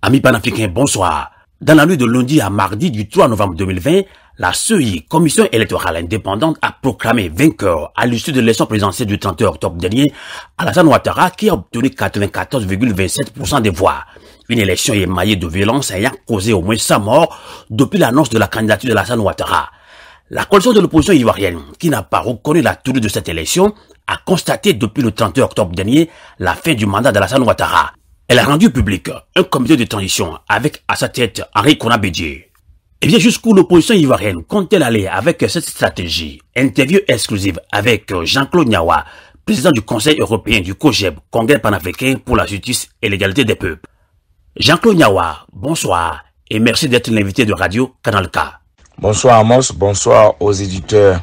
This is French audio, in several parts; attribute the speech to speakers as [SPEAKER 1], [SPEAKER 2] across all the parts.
[SPEAKER 1] Amis panafricains, bonsoir. Dans la nuit de lundi à mardi du 3 novembre 2020, la CEI, Commission électorale indépendante, a proclamé vainqueur à l'issue de l'élection présidentielle du 31 octobre dernier Alassane Ouattara qui a obtenu 94,27% des voix. Une élection émaillée de violence ayant causé au moins 100 morts depuis l'annonce de la candidature de Alassane Ouattara. La coalition de l'opposition ivoirienne, qui n'a pas reconnu la tenue de cette élection, a constaté depuis le 31 octobre dernier la fin du mandat d'Alassane Ouattara. Elle a rendu public un comité de transition avec à sa tête Henri Konan Bédié. Et bien jusqu'où l'opposition ivoirienne compte-t-elle aller avec cette stratégie? Interview exclusive avec Jean-Claude Nyawa, président du Conseil européen du COJEB, Congrès panafricain pour la justice et l'égalité des peuples. Jean-Claude Nyawa, bonsoir et merci d'être l'invité de Radio Canal K.
[SPEAKER 2] Bonsoir Amos, bonsoir aux éditeurs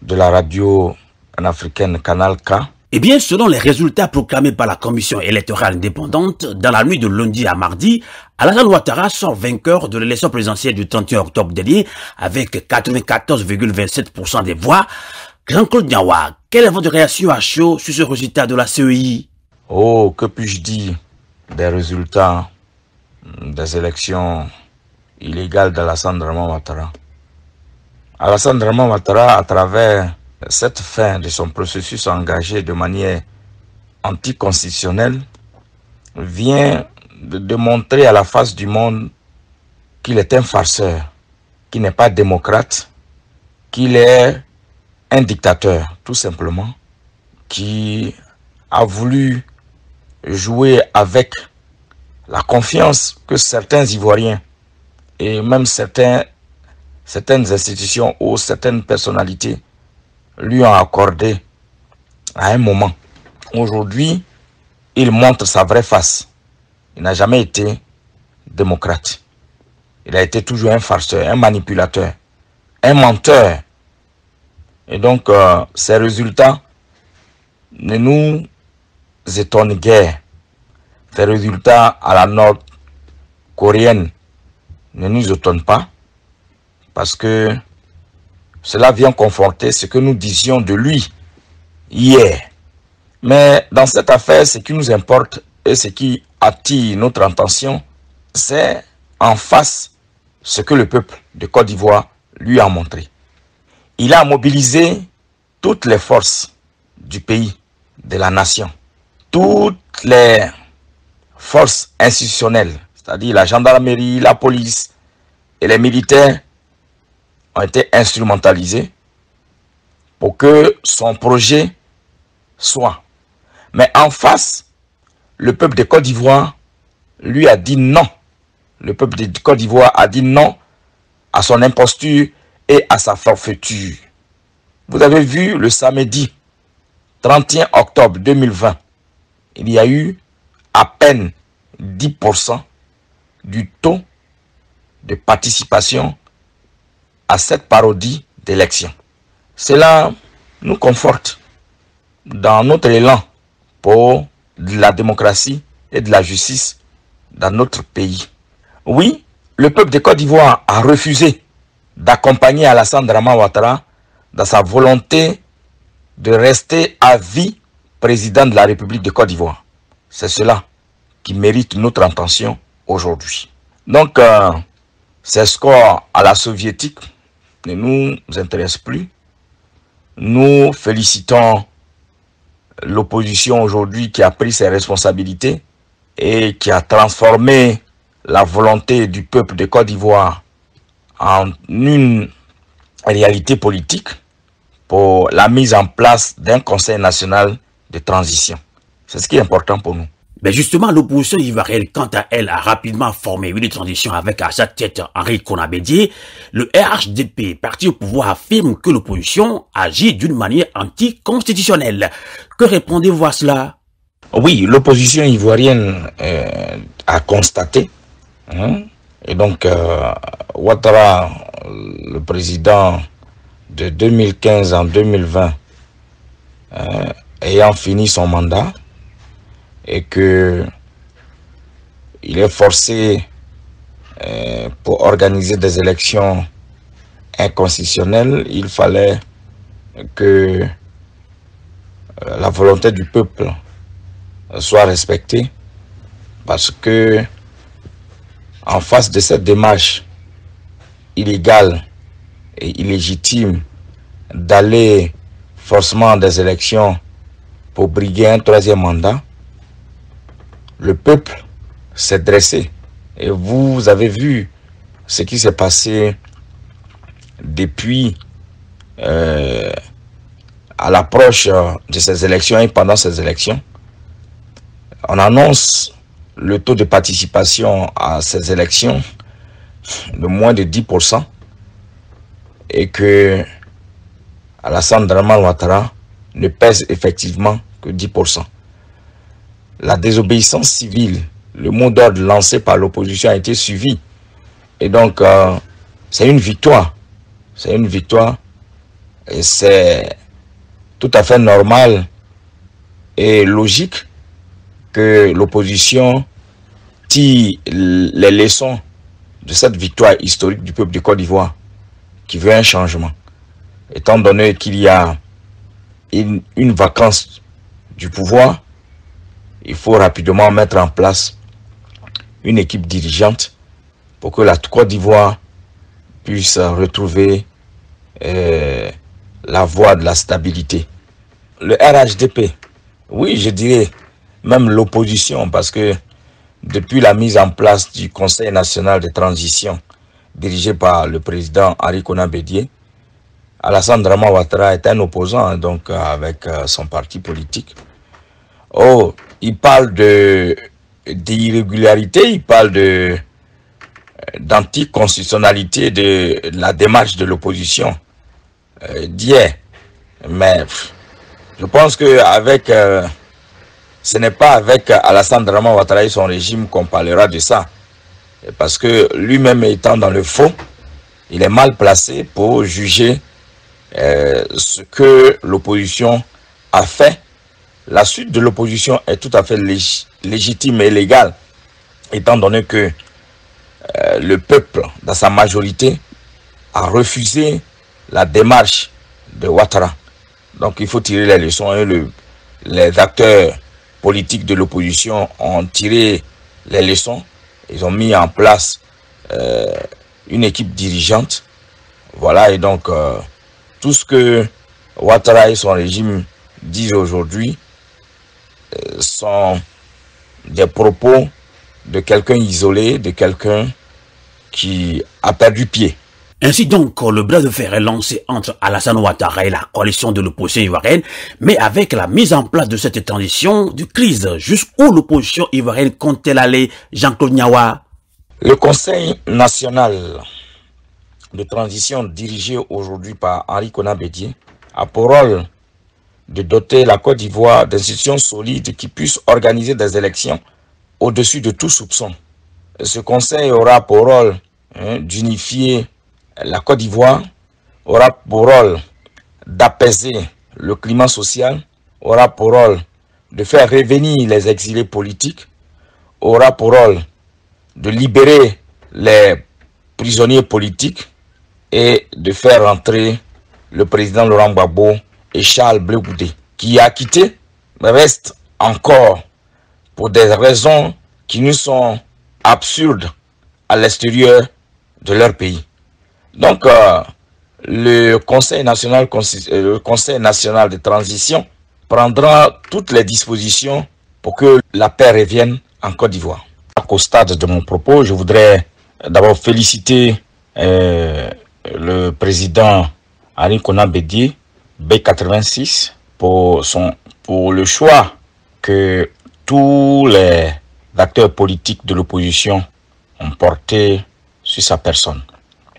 [SPEAKER 2] de la radio panafricaine Canal K.
[SPEAKER 1] Eh bien, selon les résultats proclamés par la Commission électorale indépendante, dans la nuit de lundi à mardi, Alassane Ouattara sort vainqueur de l'élection présidentielle du 31 octobre dernier avec 94,27% des voix. Jean-Claude Nyawa, quelle est votre réaction à chaud sur ce résultat de la CEI?
[SPEAKER 2] Oh, que puis-je dire des résultats des élections illégales d'Alassane Ouattara? Alassane Ouattara, à travers cette fin de son processus engagé de manière anticonstitutionnelle, vient de démontrer à la face du monde qu'il est un farceur, qu'il n'est pas démocrate, qu'il est un dictateur, tout simplement, qui a voulu jouer avec la confiance que certains Ivoiriens et même certaines institutions ou certaines personnalités lui ont accordé à un moment. Aujourd'hui, il montre sa vraie face. Il n'a jamais été démocrate. Il a été toujours un farceur, un manipulateur, un menteur. Et donc, ces résultats ne nous étonnent guère. Ces résultats à la nord-coréenne ne nous étonnent pas parce que cela vient conforter ce que nous disions de lui hier. Mais dans cette affaire, ce qui nous importe et ce qui attire notre attention, c'est en face ce que le peuple de Côte d'Ivoire lui a montré. Il a mobilisé toutes les forces du pays, de la nation, toutes les forces institutionnelles, c'est-à-dire la gendarmerie, la police et les militaires, ont été instrumentalisés pour que son projet soit. Mais en face, le peuple de Côte d'Ivoire lui a dit non. Le peuple de Côte d'Ivoire a dit non à son imposture et à sa forfaiture. Vous avez vu le samedi 31 octobre 2020, il y a eu à peine 10% du taux de participation à cette parodie d'élection. Cela nous conforte dans notre élan pour de la démocratie et de la justice dans notre pays. Oui, le peuple de Côte d'Ivoire a refusé d'accompagner Alassane Ouattara dans sa volonté de rester à vie président de la République de Côte d'Ivoire. C'est cela qui mérite notre attention aujourd'hui. Donc, ces scores à la soviétique ne nous intéresse plus. Nous félicitons l'opposition aujourd'hui qui a pris ses responsabilités et qui a transformé la volonté du peuple de Côte d'Ivoire en une réalité politique pour la mise en place d'un conseil national de transition. C'est ce qui est important pour nous.
[SPEAKER 1] Mais justement, l'opposition ivoirienne, quant à elle, a rapidement formé une transition avec à sa tête Henri Konan Bédié. Le RHDP, parti au pouvoir, affirme que l'opposition agit d'une manière anticonstitutionnelle. Que répondez-vous à cela?
[SPEAKER 2] Oui, l'opposition ivoirienne a constaté. Et donc, Ouattara, le président de 2015 en 2020, ayant fini son mandat, et que il est forcé pour organiser des élections inconstitutionnelles, il fallait que la volonté du peuple soit respectée, parce que en face de cette démarche illégale et illégitime d'aller forcément des élections pour briguer un troisième mandat, le peuple s'est dressé. Et vous avez vu ce qui s'est passé depuis à l'approche de ces élections et pendant ces élections. On annonce le taux de participation à ces élections de moins de 10% et que Alassane Dramane Ouattara ne pèse effectivement que 10%. La désobéissance civile, le mot d'ordre lancé par l'opposition a été suivi. Et donc, c'est une victoire. C'est une victoire. Et c'est tout à fait normal et logique que l'opposition tire les leçons de cette victoire historique du peuple de Côte d'Ivoire qui veut un changement. Étant donné qu'il y a une vacance du pouvoir, il faut rapidement mettre en place une équipe dirigeante pour que la Côte d'Ivoire puisse retrouver la voie de la stabilité. Le RHDP, oui, je dirais même l'opposition, parce que depuis la mise en place du Conseil national de transition dirigé par le président Henri Konan Bédié, Alassane Dramane Ouattara est un opposant donc avec son parti politique. Oh, il parle d'irrégularité, il parle d'anticonstitutionnalité de la démarche de l'opposition d'hier. Mais je pense que ce n'est pas avec Alassane Dramane Ouattara et son régime qu'on parlera de ça. Parce que lui-même étant dans le faux, il est mal placé pour juger ce que l'opposition a fait. La suite de l'opposition est tout à fait légitime et légale, étant donné que le peuple, dans sa majorité, a refusé la démarche de Ouattara. Donc il faut tirer les leçons et les acteurs politiques de l'opposition ont tiré les leçons. Ils ont mis en place une équipe dirigeante. Voilà, et donc tout ce que Ouattara et son régime disent aujourd'hui sont des propos de quelqu'un isolé, de quelqu'un qui a perdu pied.
[SPEAKER 1] Ainsi donc, le bras de fer est lancé entre Alassane Ouattara et la coalition de l'opposition ivoirienne, mais avec la mise en place de cette transition de crise, jusqu'où l'opposition ivoirienne compte-t-elle aller, Jean-Claude Niawa?
[SPEAKER 2] Le Conseil national de transition dirigé aujourd'hui par Henri Konan Bédié a pour rôle de doter la Côte d'Ivoire d'institutions solides qui puissent organiser des élections au-dessus de tout soupçon. Ce conseil aura pour rôle d'unifier la Côte d'Ivoire, aura pour rôle d'apaiser le climat social, aura pour rôle de faire revenir les exilés politiques, aura pour rôle de libérer les prisonniers politiques et de faire entrer le président Laurent Gbagbo et Charles Blé Goudé, qui a quitté, mais reste encore pour des raisons qui nous sont absurdes à l'extérieur de leur pays. Donc, le Conseil national de transition prendra toutes les dispositions pour que la paix revienne en Côte d'Ivoire. Au stade de mon propos, je voudrais d'abord féliciter le président Henri Konan Bédié, B86, pour le choix que tous les acteurs politiques de l'opposition ont porté sur sa personne.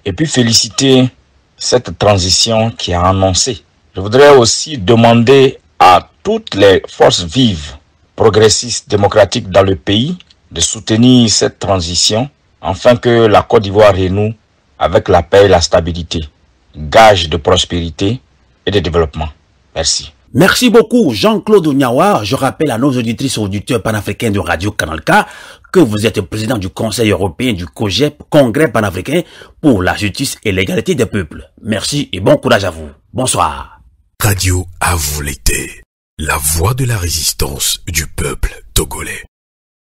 [SPEAKER 2] Et puis féliciter cette transition qui a annoncé. Je voudrais aussi demander à toutes les forces vives, progressistes, démocratiques dans le pays de soutenir cette transition afin que la Côte d'Ivoire renoue avec la paix et la stabilité, gage de prospérité et de développement. Merci.
[SPEAKER 1] Merci beaucoup Jean-Claude Niawa. Je rappelle à nos auditrices et auditeurs panafricains de Radio Canal K que vous êtes président du Conseil européen du COGEP, Congrès panafricain pour la justice et l'égalité des peuples. Merci et bon courage à vous. Bonsoir.
[SPEAKER 3] Radio à vous l'été, la voix de la résistance du peuple togolais.